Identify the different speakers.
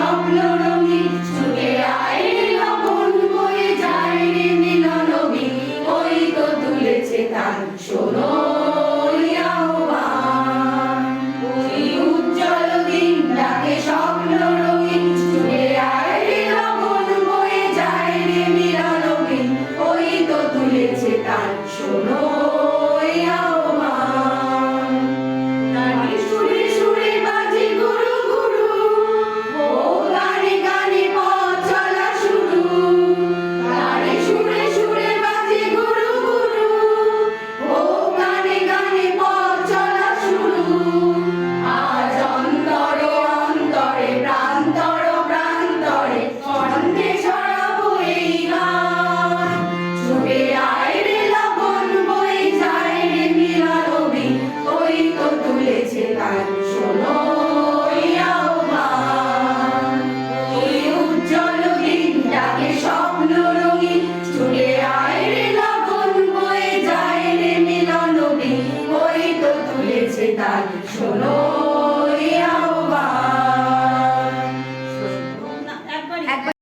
Speaker 1: স্বপ্ন রঙিন ছুটে আয় রে লগন বয়ে যায় রে মিলন বিন ওই তো তুলেছে তান শোনো ওই আহ্বান ওই উজ্জ্বল দিন ডাকে স্বপ্ন রঙিন ছুটে আয় রে লগন বয়ে যায় রে মিলন বিন ওই তো তুলেছে তান শোনো ওই আহ্বান গানে সুরে সুরে বাজে গুরু গুরু ও গানে গানে পথ চলা শুরু গানে সুরে সুরে বাজে গুরু গুরু ও গানে গানে পথ চলা শুরু আজ অন্তরে অন্তরে প্রান্তর প্রান্তরে কণ্ঠে ছড়াবো এই গান ছুটে আয় রে লগন বয়ে যায় রে মিলন বিন ওই তো তুলেছে তান শোনো ওই আহ্বান ওই উজ্জ্বল দিন ডাকে স্বপ্ন রঙিন ছুটে আয় রে লগন বয়ে যায় রে মিলন বিন ওই তো তুলেছে তান শোনো